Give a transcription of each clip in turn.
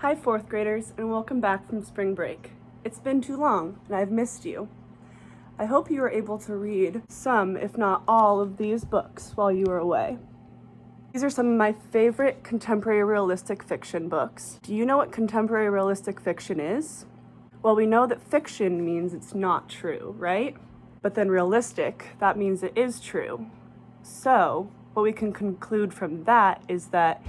Hi, fourth graders, and welcome back from spring break. It's been too long, and I've missed you. I hope you were able to read some, if not all, of these books while you were away. These are some of my favorite contemporary realistic fiction books. Do you know what contemporary realistic fiction is? Well, we know that fiction means it's not true, right? But then realistic, that means it is true. So, what we can conclude from that is that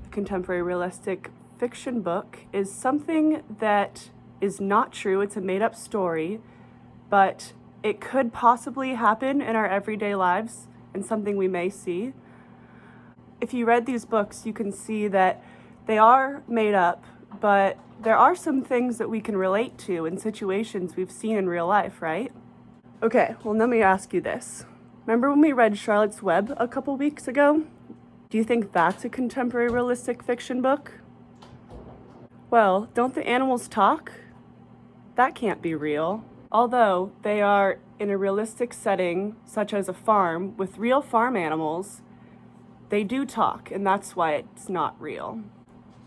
a contemporary realistic fiction book is something that is not true. It's a made-up story, but it could possibly happen in our everyday lives and something we may see. If you read these books, you can see that they are made up, but there are some things that we can relate to in situations we've seen in real life, right? Okay, well, let me ask you this. Remember when we read Charlotte's Web a couple weeks ago? Do you think that's a contemporary realistic fiction book? Well, don't the animals talk? That can't be real. Although they are in a realistic setting, such as a farm, with real farm animals, they do talk, and that's why it's not real.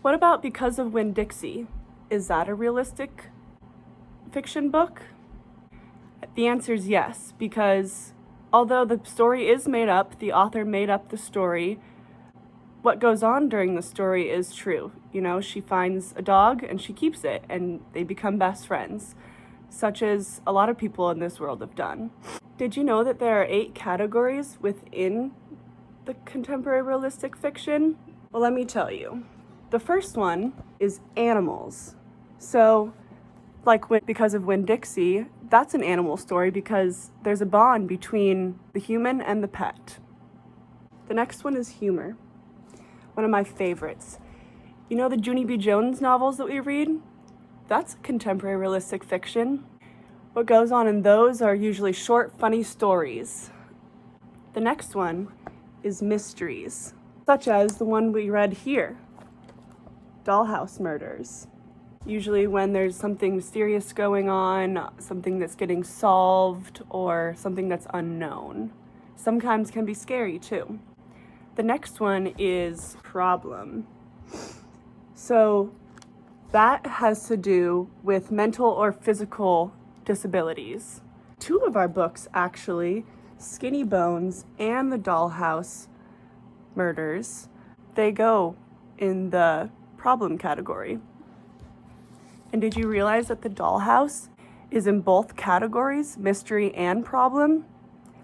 What about Because of Winn-Dixie? Is that a realistic fiction book? The answer is yes, because although the story is made up, the author made up the story, what goes on during the story is true. You know, she finds a dog and she keeps it, and they become best friends, such as a lot of people in this world have done. Did you know that there are 8 categories within the contemporary realistic fiction? Well, let me tell you. The first one is animals. So, Because of Winn-Dixie, that's an animal story because there's a bond between the human and the pet. The next one is humor. One of my favorites. You know the Junie B. Jones novels that we read? That's contemporary realistic fiction. What goes on in those are usually short, funny stories. The next one is mysteries, such as the one we read here, Dollhouse Murders. Usually when there's something mysterious going on, something that's getting solved, or something that's unknown. Sometimes can be scary too. The next one is problem. So that has to do with mental or physical disabilities. 2 of our books, actually, Skinny Bones and The Dollhouse Murders, they go in the problem category. And did you realize that The Dollhouse is in both categories, mystery and problem?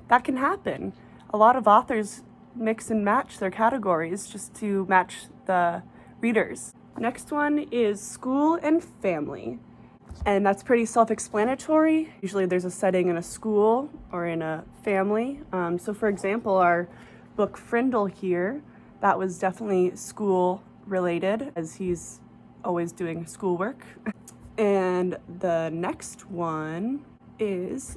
That can happen. A lot of authors mix and match their categories just to match the readers. Next one is school and family. And that's pretty self-explanatory. Usually there's a setting in a school or in a family. So for example, our book Frindle here, that was definitely school related as he's always doing schoolwork. And the next one is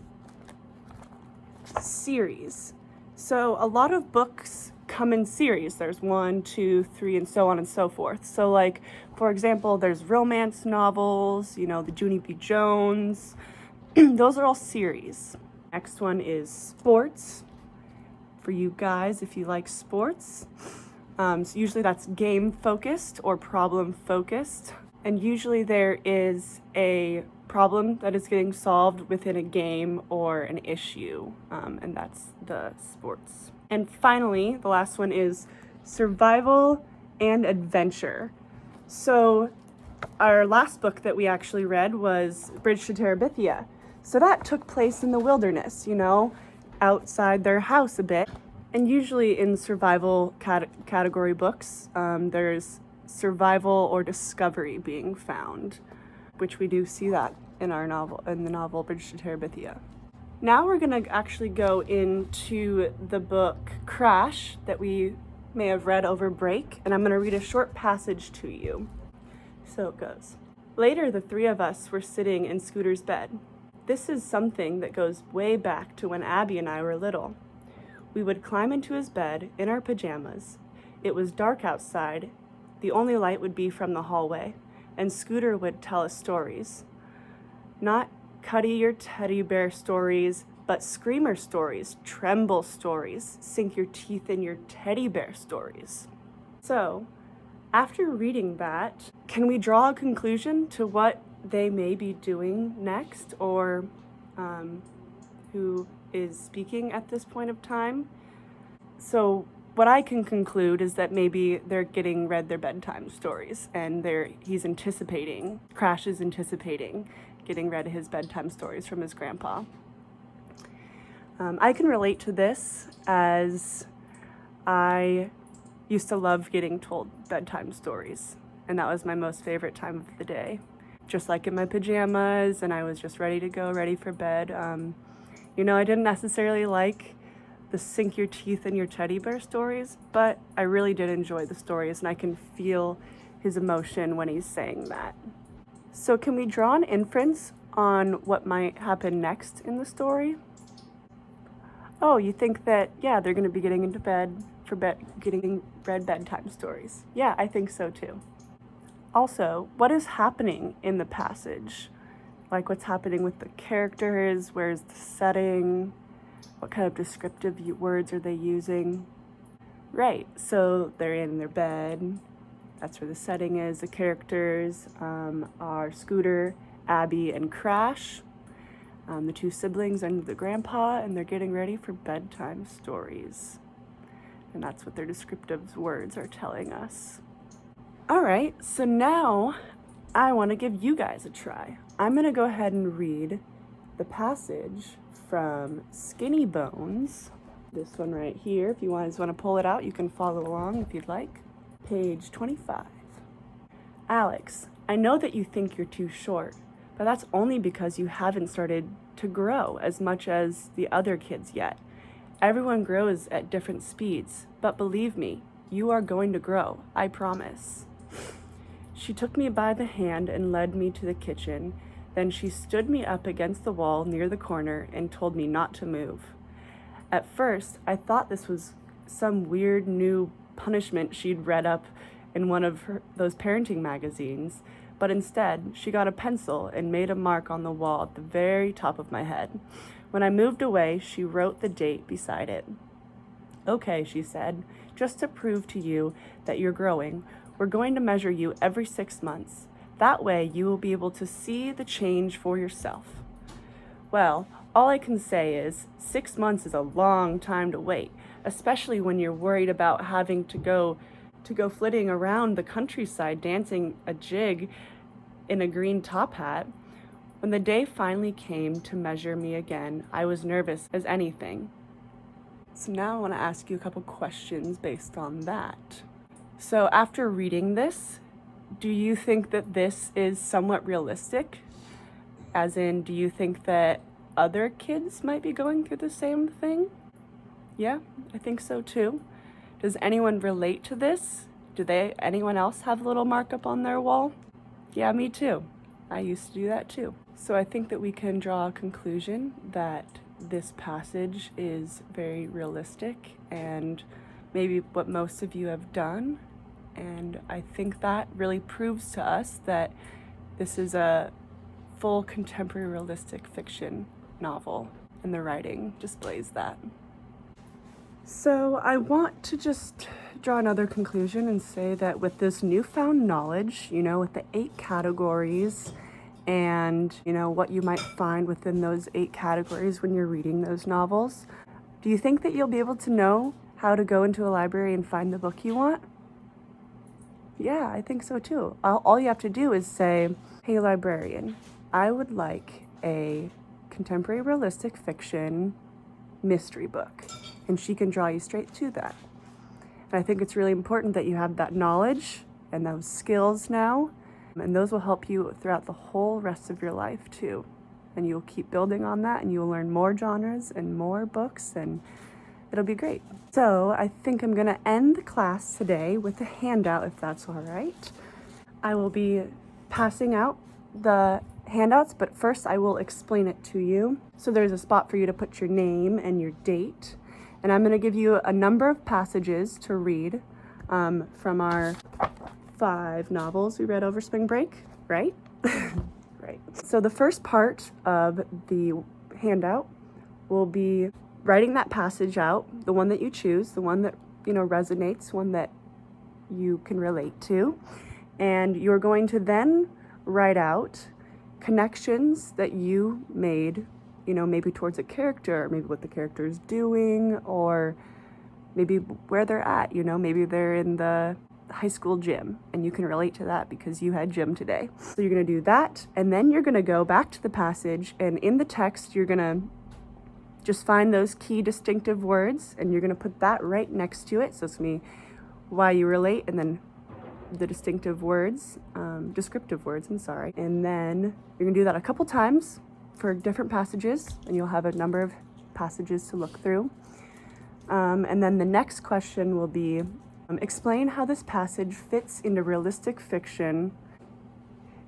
series. So a lot of books come in series. There's 1, 2, 3, and so on and so forth. So for example, there's romance novels, you know, the Junie B. Jones. Those are all series. Next one is sports. For you guys, if you like sports. So usually that's game focused or problem focused. And usually there is a problem that is getting solved within a game or an issue, and that's the sports. And finally, the last one is survival and adventure. So our last book that we actually read was Bridge to Terabithia. So that took place in the wilderness, you know, outside their house a bit. And usually in survival category books, there's survival or discovery being found, which we do see that in the novel Bridge to Terabithia. Now we're gonna actually go into the book Crash that we may have read over break, and I'm gonna read a short passage to you. So it goes. Later, the 3 of us were sitting in Scooter's bed. This is something that goes way back to when Abby and I were little. We would climb into his bed in our pajamas. It was dark outside. The only light would be from the hallway, and Scooter would tell us stories. Not Cuddy your teddy bear stories, but screamer stories, tremble stories, sink your teeth in your teddy bear stories. So, After reading that, can we draw a conclusion to what they may be doing next, or who is speaking at this point of time? So what I can conclude is that maybe they're getting read their bedtime stories, and Crash is anticipating getting read his bedtime stories from his grandpa. I can relate to this, as I used to love getting told bedtime stories, and that was my most favorite time of the day. Just like in my pajamas, and I was just ready to go, ready for bed. I didn't necessarily like the sink your teeth in your teddy bear stories, but I really did enjoy the stories, and I can feel his emotion when he's saying that. So can we draw an inference on what might happen next in the story? Oh, you think that, yeah, they're going to be getting into bed getting read bedtime stories. Yeah, I think so too. Also, what is happening in the passage? Like, what's happening with the characters? Where's the setting? What kind of descriptive words are they using? Right, so they're in their bed. That's where the setting is. The characters are Scooter, Abby, and Crash. The two siblings and the grandpa, and they're getting ready for bedtime stories. And that's what their descriptive words are telling us. All right, so now I want to give you guys a try. I'm going to go ahead and read the passage from Skinny Bones. This one right here. If you guys want to pull it out, you can follow along if you'd like. Page 25. Alex, I know that you think you're too short, but that's only because you haven't started to grow as much as the other kids yet. Everyone grows at different speeds, but believe me, you are going to grow, I promise. She took me by the hand and led me to the kitchen. Then she stood me up against the wall near the corner and told me not to move. At first, I thought this was some weird new punishment she'd read up in one of those parenting magazines, but instead, she got a pencil and made a mark on the wall at the very top of my head. When I moved away, she wrote the date beside it. Okay, she said, just to prove to you that you're growing, we're going to measure you every 6 months. That way, you will be able to see the change for yourself. Well, all I can say is 6 months is a long time to wait, especially when you're worried about having to go flitting around the countryside dancing a jig in a green top hat. When the day finally came to measure me again, I was nervous as anything. So now I want to ask you a couple questions based on that. So after reading this, do you think that this is somewhat realistic? As in, do you think that other kids might be going through the same thing? Yeah, I think so too. Does anyone relate to this? Anyone else have a little markup on their wall? Yeah, me too. I used to do that too. So I think that we can draw a conclusion that this passage is very realistic and maybe what most of you have done. And I think that really proves to us that this is a full contemporary realistic fiction novel, and the writing displays that. So I want to just draw another conclusion and say that with this newfound knowledge, with the 8 categories and, what you might find within those 8 categories when you're reading those novels, do you think that you'll be able to know how to go into a library and find the book you want? Yeah, I think so too. All you have to do is say, hey librarian, I would like a contemporary realistic fiction mystery book. And she can draw you straight to that. And I think it's really important that you have that knowledge and those skills now, and those will help you throughout the whole rest of your life too. And you'll keep building on that, and you'll learn more genres and more books, and it'll be great. So I think I'm gonna end the class today with a handout, if that's all right. I will be passing out the handouts, but first I will explain it to you. So there's a spot for you to put your name and your date. And I'm gonna give you a number of passages to read from our 5 novels we read over spring break, right? Right. So the first part of the handout will be writing that passage out, the one that you choose, the one that, resonates, one that you can relate to. And you're going to then write out connections that you made, you know, maybe towards a character, maybe what the character is doing, or maybe where they're at, you know, maybe they're in the high school gym and you can relate to that because you had gym today. So you're going to do that, and then you're going to go back to the passage, and in the text you're going to just find those key distinctive words and you're going to put that right next to it. So it's me, why you relate, and then the distinctive words, descriptive words, I'm sorry. And then you're gonna do that a couple times for different passages, and you'll have a number of passages to look through. And then the next question will be, explain how this passage fits into realistic fiction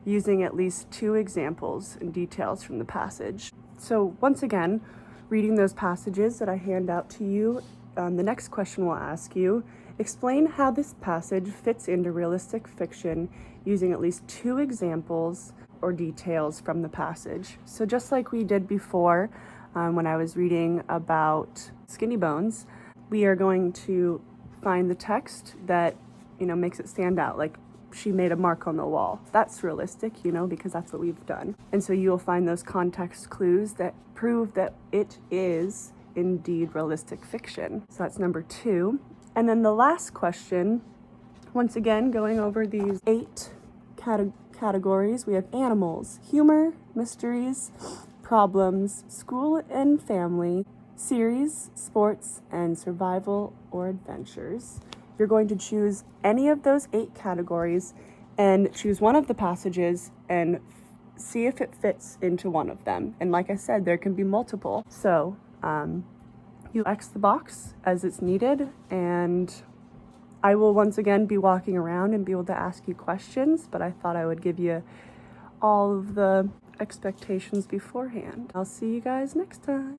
using at least 2 examples and details from the passage. So once again, reading those passages that I hand out to you, the next question will ask you, explain how this passage fits into realistic fiction using at least 2 examples or details from the passage. So just like we did before, when I was reading about Skinny Bones, we are going to find the text that, you know, makes it stand out, like she made a mark on the wall. That's realistic, you know, because that's what we've done. And so you'll find those context clues that prove that it is indeed realistic fiction. So that's number 2. And then the last question, once again, going over these 8 categories, we have animals, humor, mysteries, problems, school and family, series, sports, and survival or adventures. You're going to choose any of those 8 categories and choose one of the passages and see if it fits into one of them. And like I said, there can be multiple. So, you X the box as it's needed, and I will once again be walking around and be able to ask you questions, but I thought I would give you all of the expectations beforehand. I'll see you guys next time.